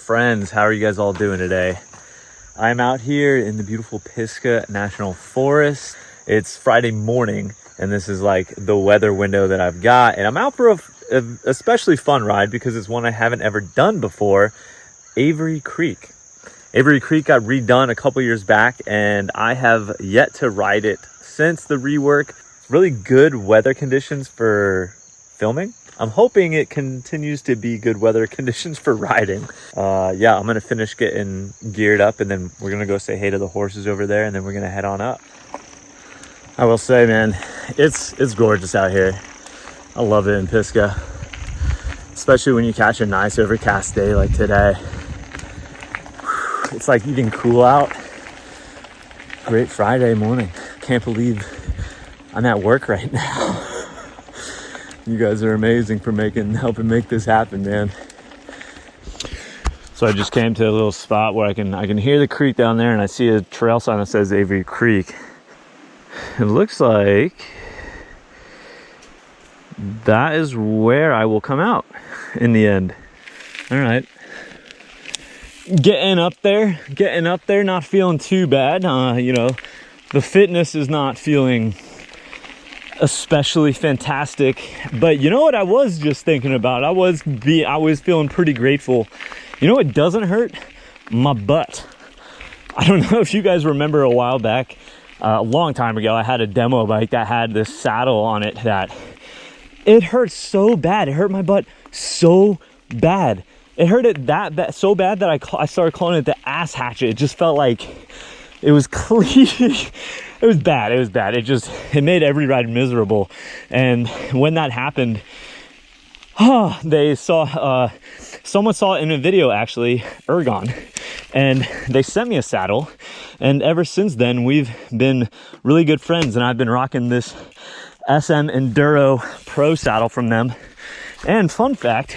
friends. How are you guys all doing today? I'm out here in the beautiful Pisgah National Forest. It's Friday morning, and this is like the weather window that I've got. And I'm out for a especially fun ride because it's one I haven't ever done before, Avery Creek. Avery Creek got redone a couple years back, and I have yet to ride it since the rework. Really good weather conditions for filming. I'm hoping it continues to be good weather conditions for riding. Yeah, I'm gonna finish getting geared up, and then we're gonna go say hey to the horses over there, and then we're gonna head on up. I will say, man, it's gorgeous out here. I love it in Pisgah, especially when you catch a nice overcast day like today. It's like eating cool out. Great Friday morning. Can't believe I'm at work right now. You guys are amazing for helping make this happen, man. So I just came to a little spot where I can hear the creek down there, and I see a trail sign that says Avery Creek. It looks like that is where I will come out in the end. All right. Getting up there, not feeling too bad. You know, the fitness is not feeling especially fantastic, but you know what I was just thinking about? I was feeling pretty grateful. You know what doesn't hurt? My butt. I don't know if you guys remember a while back, a long time ago, I had a demo bike that had this saddle on it that it hurt so bad. It hurt my butt so bad. It hurt it that bad, so bad that I started calling it the ass hatchet. It just felt like it was clean. It was bad. It made every ride miserable. And when that happened, someone saw it in a video, actually, Ergon, and they sent me a saddle. And ever since then, we've been really good friends, and I've been rocking this SM Enduro Pro saddle from them. And fun fact,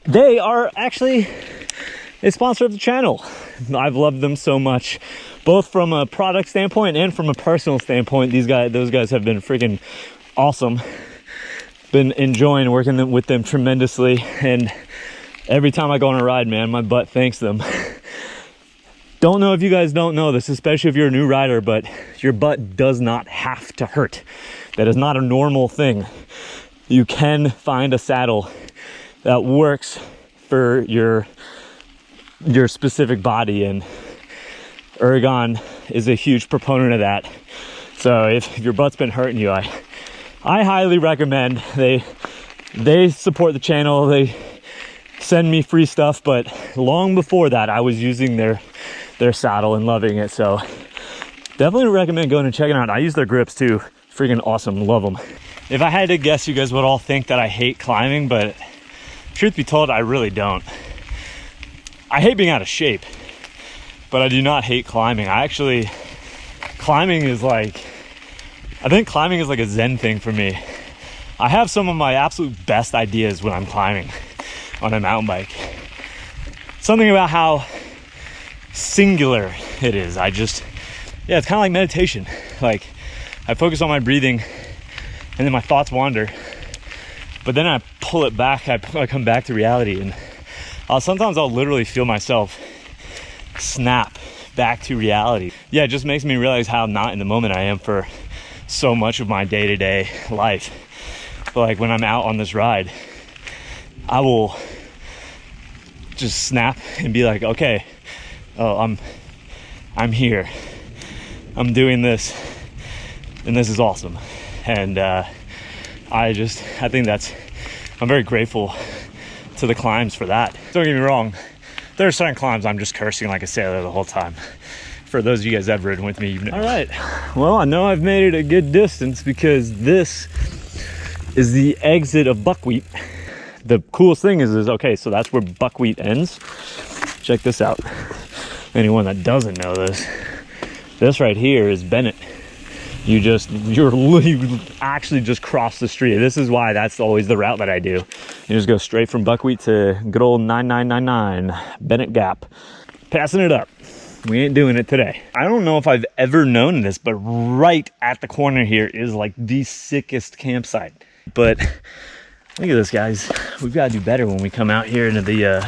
they are actually a sponsor of the channel. I've loved them so much, both from a product standpoint and from a personal standpoint. Those guys have been freaking awesome. Been enjoying working with them tremendously, and every time I go on a ride, man, my butt thanks them. Don't know if you guys don't know this, especially if you're a new rider, but your butt does not have to hurt. That is not a normal thing. You can find a saddle that works for your specific body, and Ergon is a huge proponent of that. So if your butt's been hurting you, I highly recommend. They support the channel, they send me free stuff, but long before that I was using their saddle and loving it. So definitely recommend going and checking out. I use their grips too. Freaking awesome, love them. If I had to guess, you guys would all think that I hate climbing, but truth be told, I really don't. I hate being out of shape, but I do not hate climbing. I think climbing is like a Zen thing for me. I have some of my absolute best ideas when I'm climbing on a mountain bike. Something about how singular it is. It's kind of like meditation. Like, I focus on my breathing, and then my thoughts wander, but then I pull it back. I come back to reality, and sometimes I'll literally feel myself snap back to reality. Yeah, it just makes me realize how not in the moment I am for so much of my day-to-day life. But like when I'm out on this ride, I will just snap and be like, okay, I'm here, I'm doing this, and this is awesome. And I'm very grateful to the climbs for that. Don't get me wrong, there are certain climbs I'm just cursing like a sailor the whole time. For those of you guys that have ridden with me, all right, well, I know I've made it a good distance because this is the exit of Buckwheat. The coolest thing is okay, so that's where Buckwheat ends. Check this out. Anyone that doesn't know this right here is Bennett. You actually just cross the street. This is why that's always the route that I do. You just go straight from Buckwheat to good old 9999 Bennett Gap. Passing it up. We ain't doing it today. I don't know if I've ever known this, but right at the corner here is like the sickest campsite. But look at this, guys. We've got to do better when we come out here into the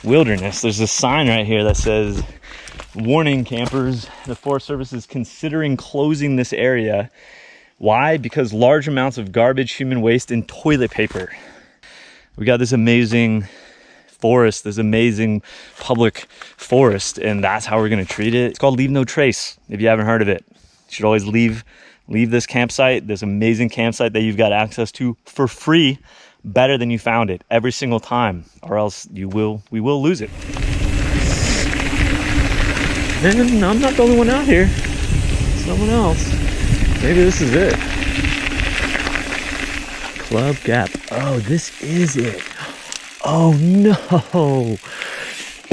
wilderness. There's a sign right here that says, "Warning campers, the Forest Service is considering closing this area." Why? Because large amounts of garbage, human waste, and toilet paper. We got this amazing forest, this amazing public forest, and that's how we're gonna treat it. It's called Leave No Trace, if you haven't heard of it. You should always leave this campsite, this amazing campsite that you've got access to for free, better than you found it every single time, or else we will lose it. And I'm not the only one out here. Someone else. Maybe this is it. Club Gap. Oh, this is it. Oh no.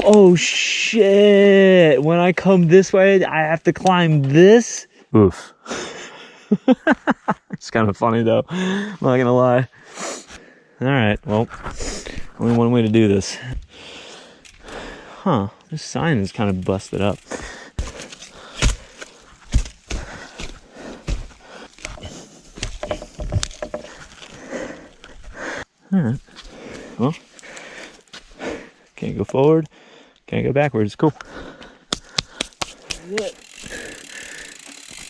Oh shit. When I come this way, I have to climb this. Oof. It's kind of funny though. I'm not gonna lie. All right, well, only one way to do this. Huh, this sign is kind of busted up. All right, well, can't go forward, can't go backwards, cool.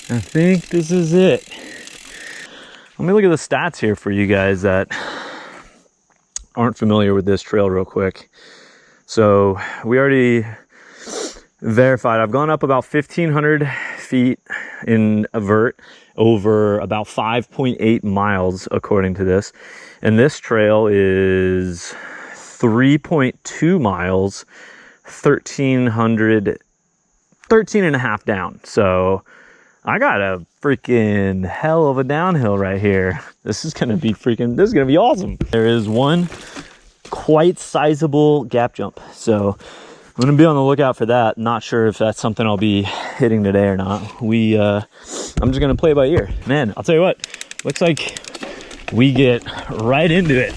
I think this is it. Let me look at the stats here for you guys that aren't familiar with this trail real quick. So we already verified, I've gone up about 1,500 feet in a vert over about 5.8 miles according to this. And this trail is 3.2 miles, 13 and a half down. So I got a freaking hell of a downhill right here. This is gonna be awesome. There is one quite sizable gap jump. So I'm gonna be on the lookout for that. Not sure if that's something I'll be hitting today or not. I'm just gonna play it by ear. Man, I'll tell you what, looks like we get right into it.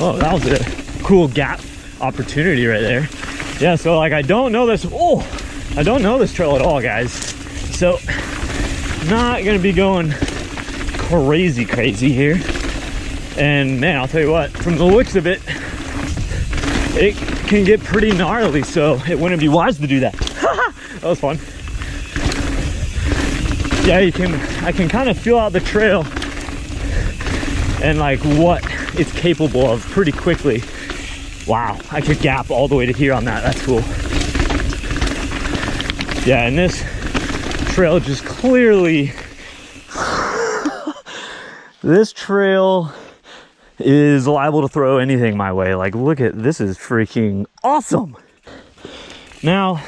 Oh, that was a cool gap opportunity right there. Yeah, so like I don't know this trail at all, guys. So not gonna be going crazy here. And man, I'll tell you what, from the looks of it, it can get pretty gnarly, so it wouldn't be wise to do that. That was fun. Yeah, I can kind of feel out the trail and like what it's capable of pretty quickly. Wow, I could gap all the way to here on that. That's cool. Yeah, and this trail just clearly, this trail is liable to throw anything my way. Like, look at, this is freaking awesome. Now,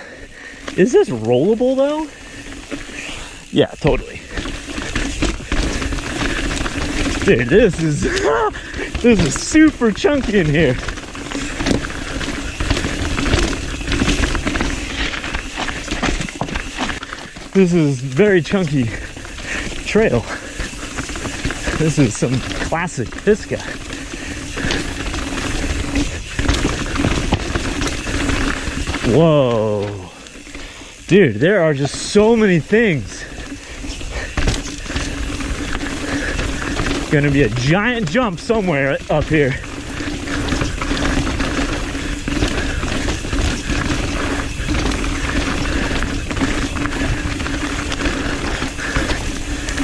is this rollable though? Yeah, totally. Dude, this is super chunky in here. This is very chunky trail. This is some classic Pisgah. Whoa. Dude, there are just so many things. Gonna be a giant jump somewhere up here.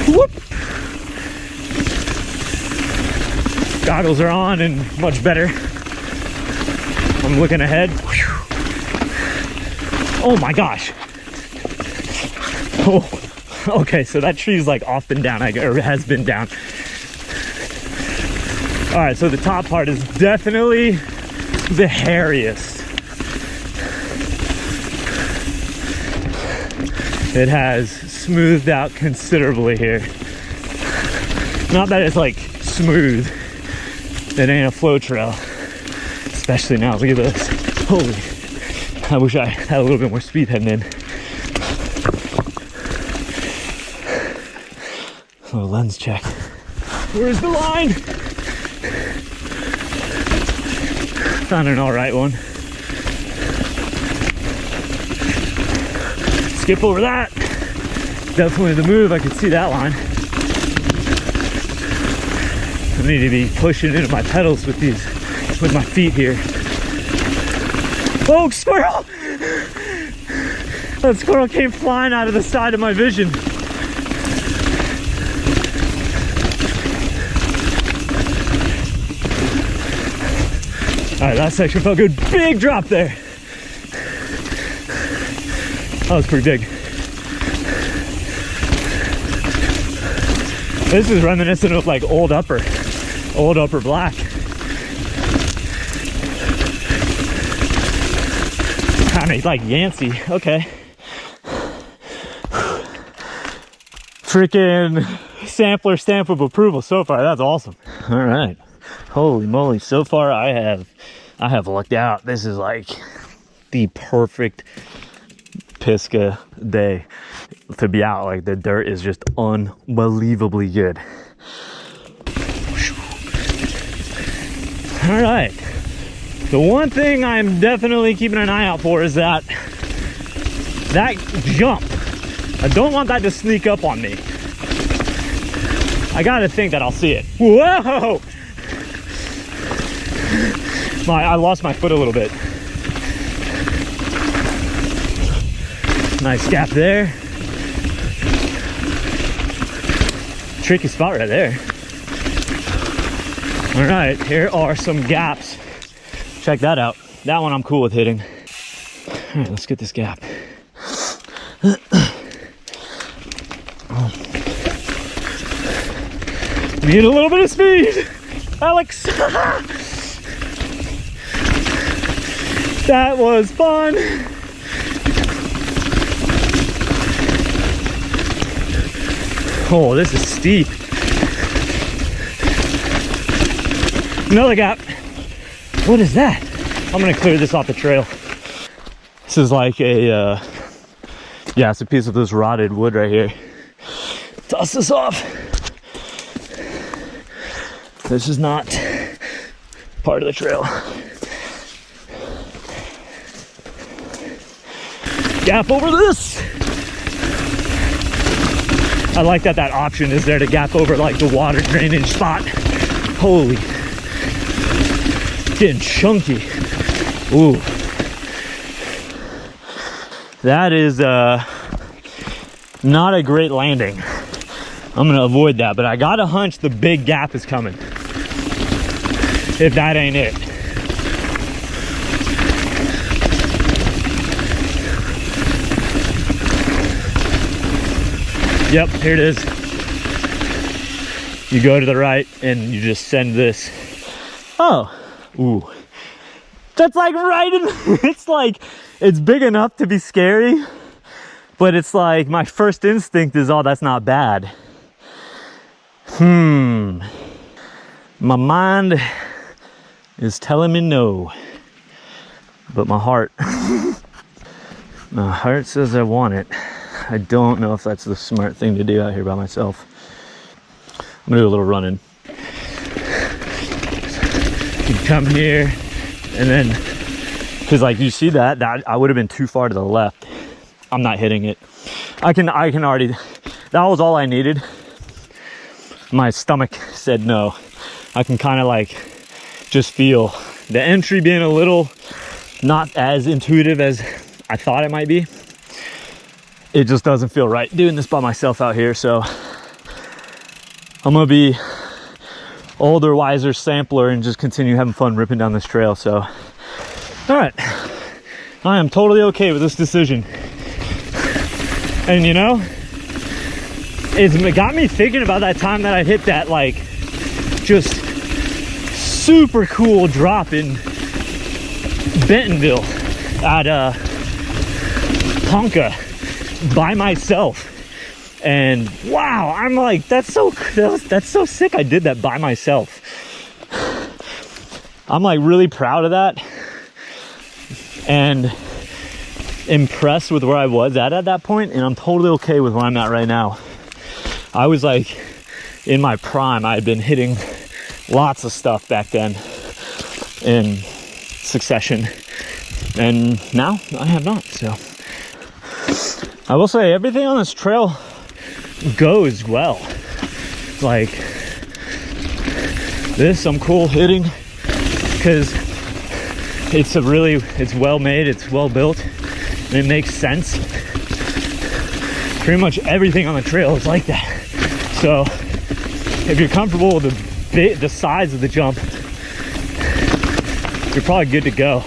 Whoop. Goggles are on and much better. I'm looking ahead. Oh my gosh. Oh, okay, so that tree's like off and down, or has been down. All right, so the top part is definitely the hairiest. It has smoothed out considerably here. Not that it's like smooth. It ain't a flow trail. Especially now, look at this. Holy, I wish I had a little bit more speed heading in. Oh, lens check. Where's the line? Found an all right one. Skip over that. Definitely the move. I could see that line. I need to be pushing into my pedals with these with my feet here. Oh, squirrel! That squirrel came flying out of the side of my vision. All right, that section felt good. Big drop there. That was pretty big. This is reminiscent of like old upper black. Kind of like Yancey. Okay. Freaking sampler stamp of approval so far. That's awesome. All right. Holy moly. So far I have lucked out. This is like the perfect Pisgah day to be out. Like the dirt is just unbelievably good. All right. The one thing I'm definitely keeping an eye out for is that jump. I don't want that to sneak up on me. I gotta think that I'll see it. Whoa! I lost my foot a little bit. Nice gap there. Tricky spot right there. All right, here are some gaps. Check that out. That one I'm cool with hitting. All right, let's get this gap. Need a little bit of speed, Alex. That was fun. Oh, this is steep. Another gap. What is that? I'm gonna clear this off the trail. This is like a, yeah, it's a piece of this rotted wood right here. Toss this off. This is not part of the trail. Gap over this. I like that option is there to gap over like the water drainage spot. Holy. Getting chunky. Ooh. That is not a great landing. I'm gonna avoid that, but I got a hunch the big gap is coming. If that ain't it. Yep, here it is. You go to the right and you just send this. Oh, ooh. That's like right in, it's like, it's big enough to be scary, but it's like my first instinct is, oh, that's not bad. My mind is telling me no, but my heart says I want it. I don't know if that's the smart thing to do out here by myself. I'm gonna do a little running. You come here and then, cause like you see that I would have been too far to the left. I'm not hitting it. I can already, that was all I needed. My stomach said no. I can kind of like just feel the entry being a little not as intuitive as I thought it might be. It just doesn't feel right doing this by myself out here. So I'm gonna be older, wiser sampler and just continue having fun ripping down this trail. So, all right, I am totally okay with this decision. And you know, it got me thinking about that time that I hit that like just super cool drop in Bentonville at Ponca by myself. And wow, I'm like, that's so sick. I did that by myself. I'm like really proud of that and impressed with where I was at that point, and I'm totally okay with where I'm at right now. I was like in my prime. I had been hitting lots of stuff back then in succession, and now I have not. So I will say everything on this trail goes well. Like this, I'm cool hitting. because it's well made, it's well built, and it makes sense. Pretty much everything on the trail is like that. So if you're comfortable with the size of the jump, you're probably good to go.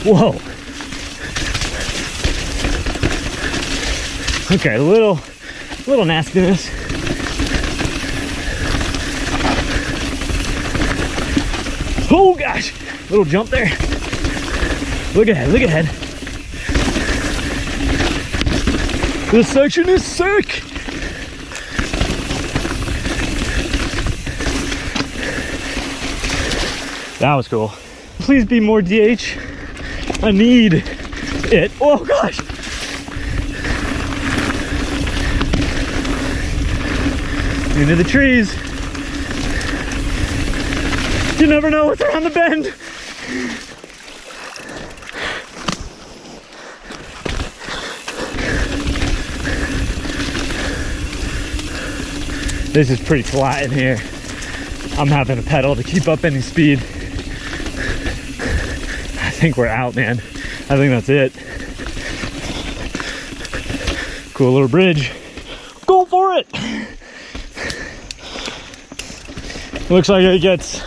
Whoa. Okay, a little nastiness. Oh gosh, little jump there. Look ahead, look ahead. This section is sick. That was cool. Please be more DH. I need it. Oh gosh. Into the trees. You never know what's around the bend. This is pretty flat in here. I'm having to pedal to keep up any speed. I think we're out, man. I think that's it. Cool little bridge. Go for it. Looks like it gets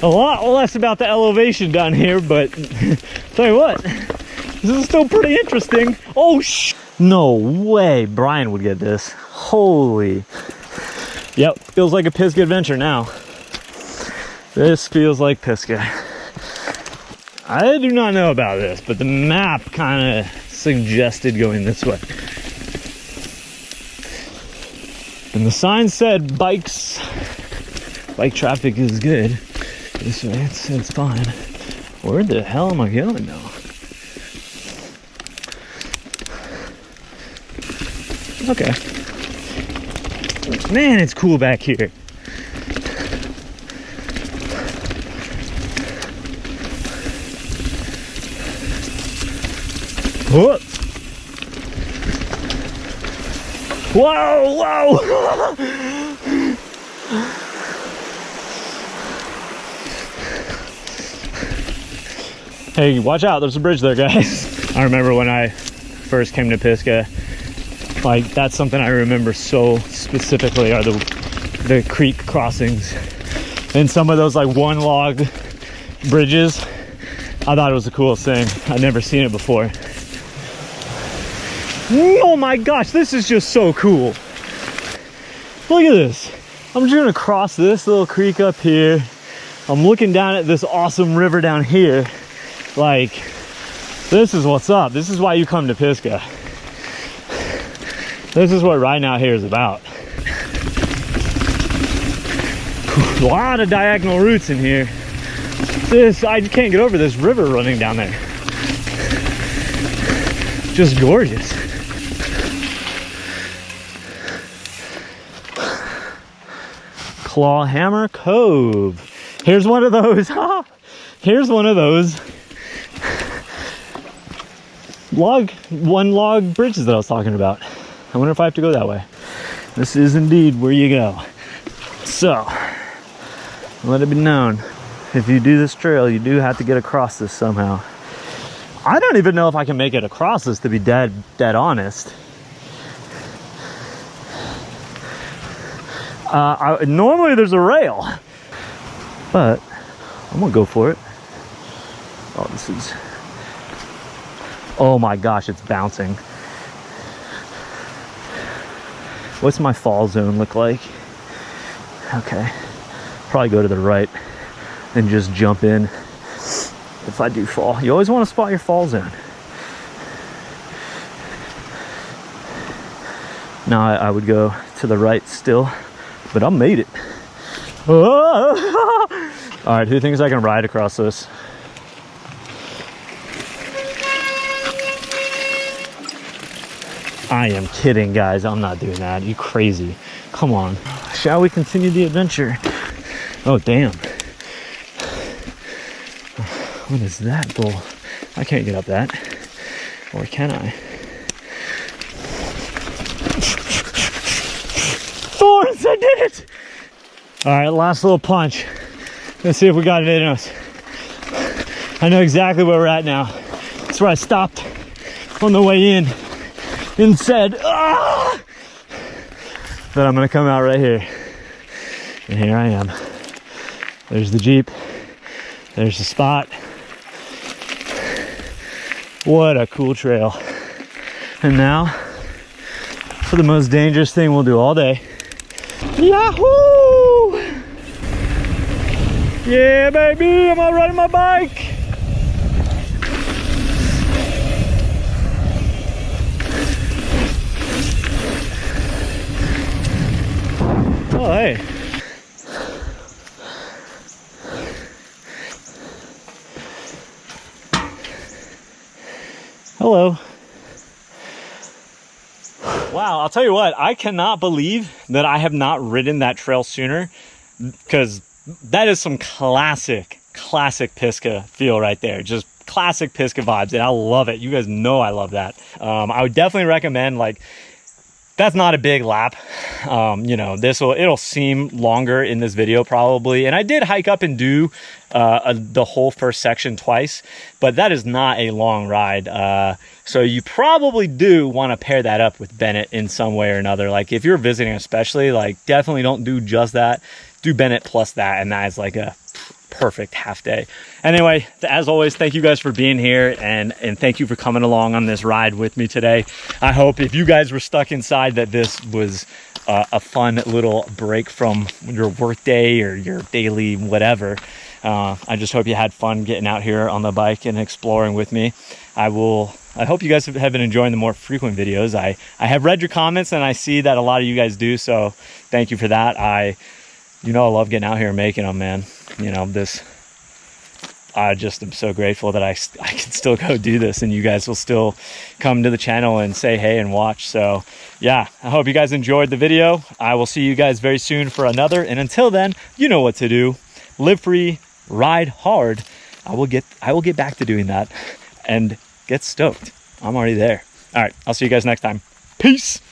a lot less about the elevation down here, but tell you what, this is still pretty interesting. Oh, no way Brian would get this. Holy. Yep, feels like a Pisgah adventure now. This feels like Pisgah. I do not know about this, but the map kind of suggested going this way. And the sign said bike traffic is good. This way, it's fine. Where the hell am I going now? Okay. Man, it's cool back here. Whoa! Whoa! Whoa! Hey, watch out, there's a bridge there, guys. I remember when I first came to Pisgah, like, that's something I remember so specifically are the creek crossings. And some of those, like, one log bridges, I thought it was the coolest thing. I'd never seen it before. Oh my gosh, this is just so cool. Look at this. I'm just gonna cross this little creek up here. I'm looking down at this awesome river down here. Like, this is what's up. This is why you come to Pisgah. This is what riding out here is about. A lot of diagonal routes in here. I can't get over this river running down there. Just gorgeous. Clawhammer Cove. Here's one of those. Here's one of those one log bridges that I was talking about. I wonder if I have to go that way. This is indeed where you go. So, let it be known, if you do this trail, you do have to get across this somehow. I don't even know if I can make it across this, to be dead honest. Normally there's a rail, but I'm gonna go for it. Oh, this is, oh my gosh, it's bouncing. What's my fall zone look like? Okay, probably go to the right and just jump in if I do fall. You always want to spot your fall zone. Now I would go to the right still, but I made it. Oh! All right, who thinks I can ride across this? I am kidding, guys. I'm not doing that. You crazy. Come on. Shall we continue the adventure? Oh, damn. What is that bull? I can't get up that. Or can I? did it. All right, last little punch. Let's see if we got it in us. I know exactly where we're at now. That's where I stopped on the way in and said, ah! But I'm gonna come out right here. And here I am. There's the Jeep. There's the spot. What a cool trail. And now, for the most dangerous thing we'll do all day. Yahoo! Yeah, baby, I'm out riding my bike. Oh, hey. Hello. Wow, I'll tell you what, I cannot believe that I have not ridden that trail sooner, because that is some classic Pisgah feel right there. Just classic Pisgah vibes, and I love it. You guys know I love that. I would definitely recommend, like, that's not a big lap. You know, it'll seem longer in this video probably. And I did hike up and do the whole first section twice, but that is not a long ride. So you probably do want to pair that up with Bennett in some way or another. Like if you're visiting especially, like definitely don't do just that. Do Bennett plus that, and that is like a perfect half day. Anyway, as always, thank you guys for being here, and thank you for coming along on this ride with me today. I hope if you guys were stuck inside that this was a fun little break from your work day or your daily whatever. I just hope you had fun getting out here on the bike and exploring with me. I hope you guys have been enjoying the more frequent videos. I have read your comments, and I see that a lot of you guys do, so thank you for that. You know, I love getting out here and making them, man. You know, I just am so grateful that I can still go do this, and you guys will still come to the channel and say hey and watch. So yeah, I hope you guys enjoyed the video. I will see you guys very soon for another, and until then, you know what to do. Live free, ride hard. I will get back to doing that and get stoked. I'm already there. All right, I'll see you guys next time. Peace.